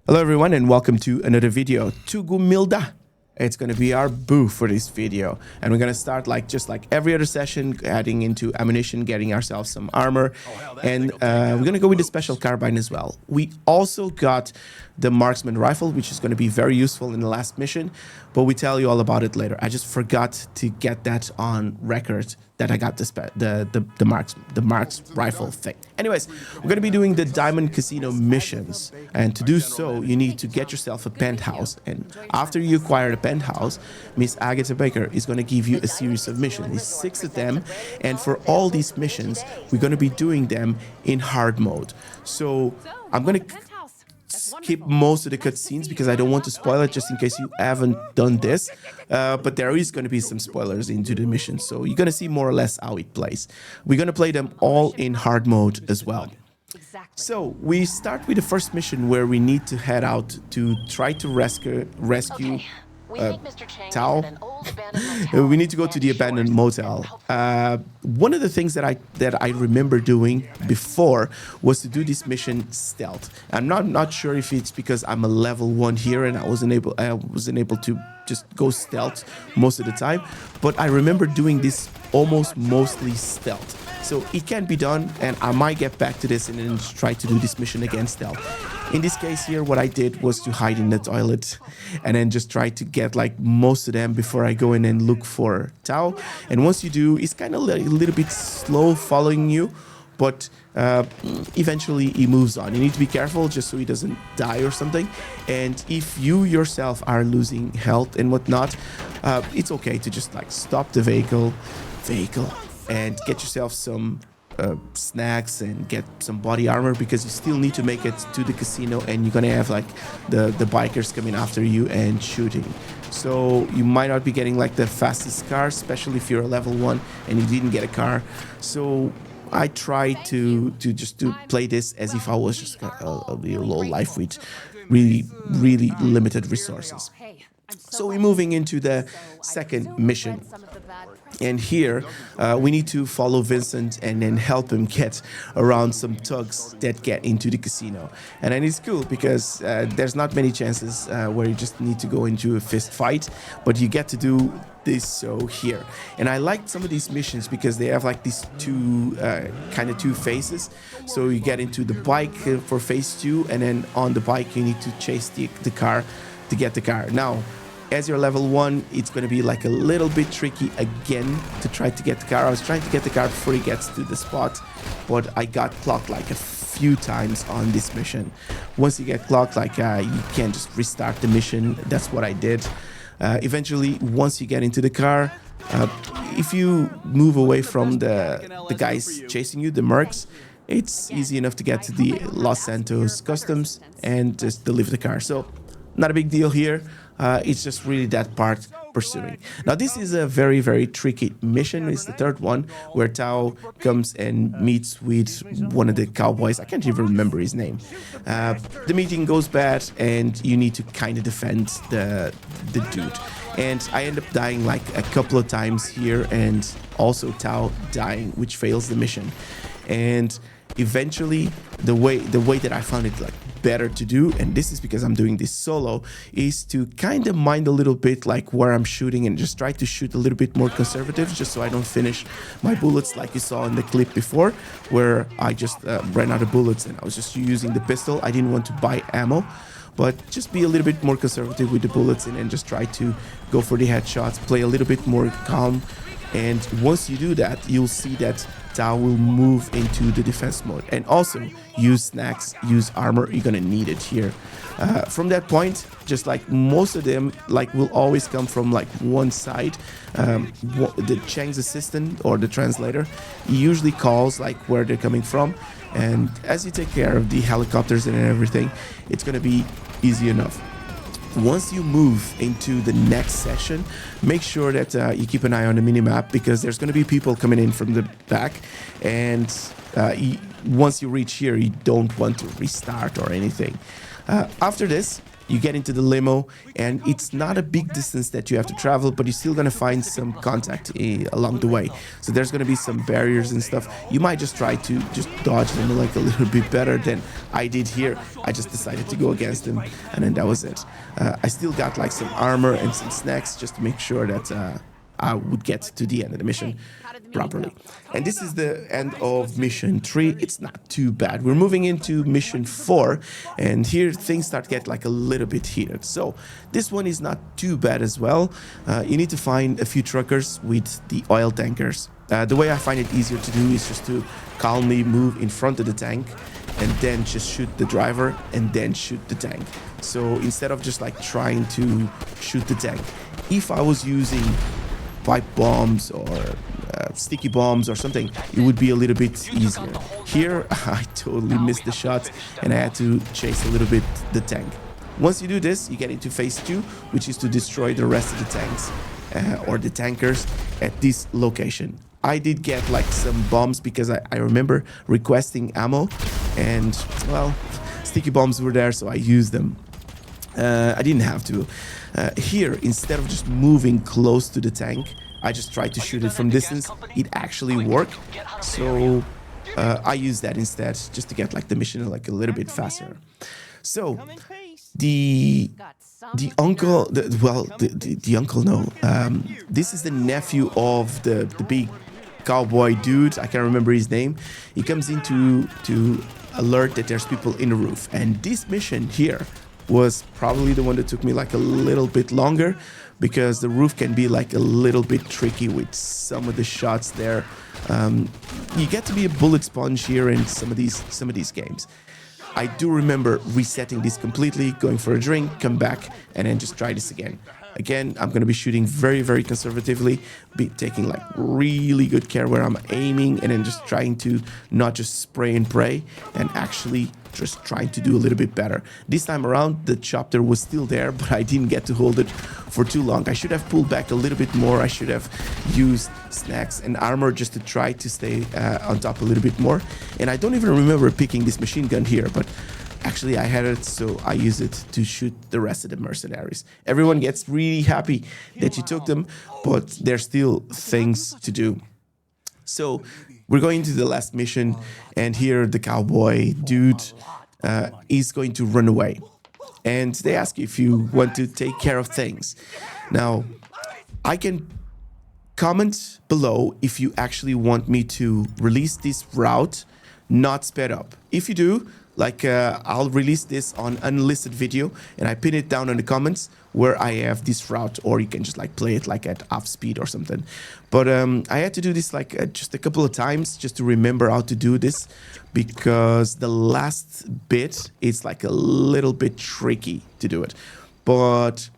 Hello everyone and welcome to another video. Tugumilda. It's going to be our boo for this video, and we're going to start just like every other session, adding into ammunition, getting ourselves some armor, and we're going to go with the special carbine as well. We also got the marksman rifle, which is going to be very useful in the last mission, but we tell you all about it later. I just forgot to get that on record that I got the marks rifle thing. Anyways, we're going to be doing the Diamond Casino missions, and to do so you need to get yourself a penthouse, and after you acquire the penthouse, Miss Agatha Baker is going to give you a series of missions. There's 6 of them, and for all these missions we're going to be doing them in hard mode. So I'm going to skip most of the cutscenes because I don't want to spoil it, just in case you haven't done this, but there is going to be some spoilers into the mission, so you're going to see more or less how it plays. We're going to play them all in hard mode as well. So we start with the first mission, where we need to head out to try to rescue Tao. We need to go to the abandoned motel. One of the things that I remember doing before was to do this mission stealth. I'm not sure if it's because I'm a level 1 here and I wasn't able to just go stealth most of the time, but I remember doing this mostly stealth. So it can be done, and I might get back to this and then try to do this mission again stealth. In this case here, what I did was to hide in the toilet and then just try to get like most of them before I go in and look for Tao. And once you do, it's kind of a little bit slow following you, but eventually he moves on. You need to be careful just so he doesn't die or something. And if you yourself are losing health and whatnot, it's okay to just like stop the vehicle and get yourself some snacks and get some body armor, because you still need to make it to the casino, and you're gonna have like the bikers coming after you and shooting. So you might not be getting like the fastest car, especially if you're a level 1 and you didn't get a car. So I try to play this as if I was just a low life with really limited resources. So we're moving into the second mission. And here we need to follow Vincent and then help him get around some thugs that get into the casino. And then it's cool because there's not many chances where you just need to go into a fist fight, but you get to do this here. And I liked some of these missions because they have like these two phases. So you get into the bike for phase 2, and then on the bike you need to chase the car to get the car. Now, as you're level 1, it's going to be like a little bit tricky again to try to get the car. I was trying to get the car before he gets to the spot, but I got clocked like a few times on this mission. Once you get clocked, like you can't just restart the mission. That's what I did. Eventually, once you get into the car, if you move away from the guys chasing you, the mercs, it's easy enough to get to the Los Santos customs and just deliver the car. So not a big deal here. It's just really that part pursuing. Now this is a very tricky mission. It's the third one, where Tao comes and meets with one of the cowboys. I can't even remember his name. The meeting goes bad and you need to kind of defend the dude. And I end up dying like a couple of times here, and also Tao dying, which fails the mission. And eventually the way that I found it like better to do, and this is because I'm doing this solo, is to kind of mind a little bit like where I'm shooting and just try to shoot a little bit more conservative, just so I don't finish my bullets like you saw in the clip before, where I just ran out of bullets and I was just using the pistol. I didn't want to buy ammo, but just be a little bit more conservative with the bullets and then just try to go for the headshots, play a little bit more calm. And once you do that, you'll see that Tao will move into the defense mode, and also use snacks, use armor. You're gonna need it here. From that point, just like most of them, like will always come from like one side. The Cheng's assistant or the translator, he usually calls like where they're coming from, and as you take care of the helicopters and everything, it's gonna be easy enough. Once you move into the next session, make sure that you keep an eye on the minimap, because there's going to be people coming in from the back, and once you reach here, you don't want to restart or anything. After this, you get into the limo, and it's not a big distance that you have to travel, but you're still gonna find some contact along the way. So there's gonna be some barriers and stuff. You might just try to just dodge them like a little bit better than I did here. I just decided to go against them, and then that was it. I still got like some armor and some snacks just to make sure that I would get to the end of the mission properly. And this is the end of mission 3. It's not too bad. We're moving into mission 4, and here things start to get like a little bit heated. So this one is not too bad as well. You need to find a few truckers with the oil tankers. The way I find it easier to do is just to calmly move in front of the tank and then just shoot the driver and then shoot the tank. So instead of just like trying to shoot the tank, if I was using pipe bombs or sticky bombs or something, it would be a little bit easier. Here I totally missed the shot and I had to chase a little bit the tank. Once you do this, you get into phase 2, which is to destroy the rest of the tanks or the tankers at this location. I did get like some bombs because I remember requesting ammo, and well, sticky bombs were there, so I used them. I didn't have to. Here, instead of just moving close to the tank, I just tried to shoot it from distance. It actually worked, so I used that instead just to get like the mission like a little bit faster. So the uncle, the uncle, no, this is the nephew of the big cowboy dude. I can't remember his name. He comes in to alert that there's people in the roof, and this mission here was probably the one that took me like a little bit longer, because the roof can be like a little bit tricky with some of the shots there. You get to be a bullet sponge here in some of these games. I do remember resetting this completely, going for a drink, come back, and then just try this again. Again, I'm going to be shooting very, very conservatively, be taking like really good care where I'm aiming, and then just trying to not just spray and pray, and actually just trying to do a little bit better. This time around, the chopper was still there, but I didn't get to hold it for too long. I should have pulled back a little bit more. I should have used snacks and armor just to try to stay on top a little bit more. And I don't even remember picking this machine gun here, but actually I had it, so I use it to shoot the rest of the mercenaries. Everyone gets really happy that you took them, but there's still things to do. So we're going to the last mission, and here the cowboy dude is going to run away. And they ask if you want to take care of things. Now, I can comment below if you actually want me to release this route not sped up. If you do, like I'll release this on unlisted video, and I pin it down in the comments where I have this route, or you can just like play it like at half speed or something. But I had to do this like just a couple of times just to remember how to do this, because the last bit is like a little bit tricky to do it. But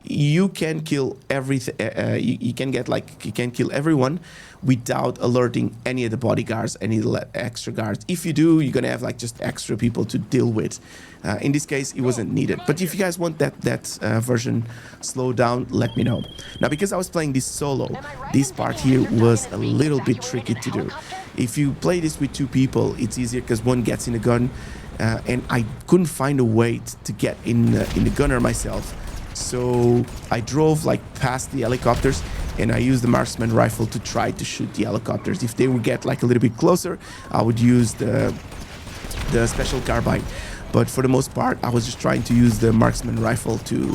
you can kill everything. You can kill everyone without alerting any of the bodyguards, any extra guards. If you do, you're gonna have like just extra people to deal with. In this case, it wasn't needed. But if you guys want that version slowed down, let me know. Now, because I was playing this solo, this part here was a little bit tricky to do. If you play this with 2 people, it's easier because one gets in a gun, and I couldn't find a way to get in the gunner myself. So I drove like past the helicopters, and I used the marksman rifle to try to shoot the helicopters. If they would get like a little bit closer, I would use the special carbine. But for the most part, I was just trying to use the marksman rifle to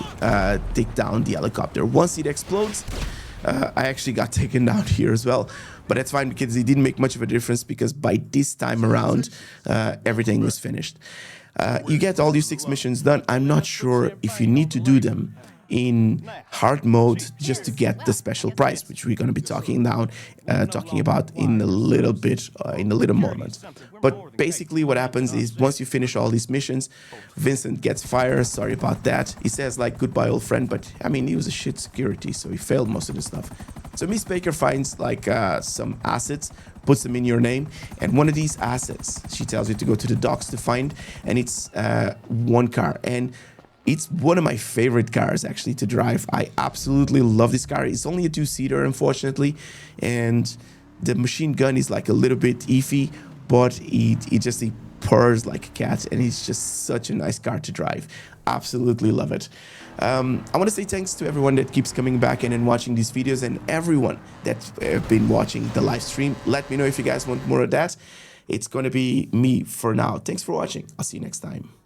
take down the helicopter. Once it explodes, I actually got taken down here as well. But that's fine, because it didn't make much of a difference, because by this time around, everything was finished. You get all your 6 missions done. I'm not sure if you need to do them in hard mode just to get the special prize, which we're going to be talking about in a little bit, in a little moment. But basically what happens is, once you finish all these missions, Vincent gets fired. Sorry about that. He says like, goodbye old friend, but I mean, he was a shit security, so he failed most of the stuff. So Miss Baker finds like some assets, puts them in your name, and one of these assets she tells you to go to the docks to find, and it's one car, and it's one of my favorite cars actually to drive. I absolutely love this car. It's only a 2-seater, unfortunately, and the machine gun is like a little bit iffy, but it purrs like a cat, and it's just such a nice car to drive. Absolutely love it. I want to say thanks to everyone that keeps coming back and watching these videos, and everyone that's been watching the live stream. Let me know if you guys want more of that. It's going to be me for now. Thanks for watching. I'll see you next time.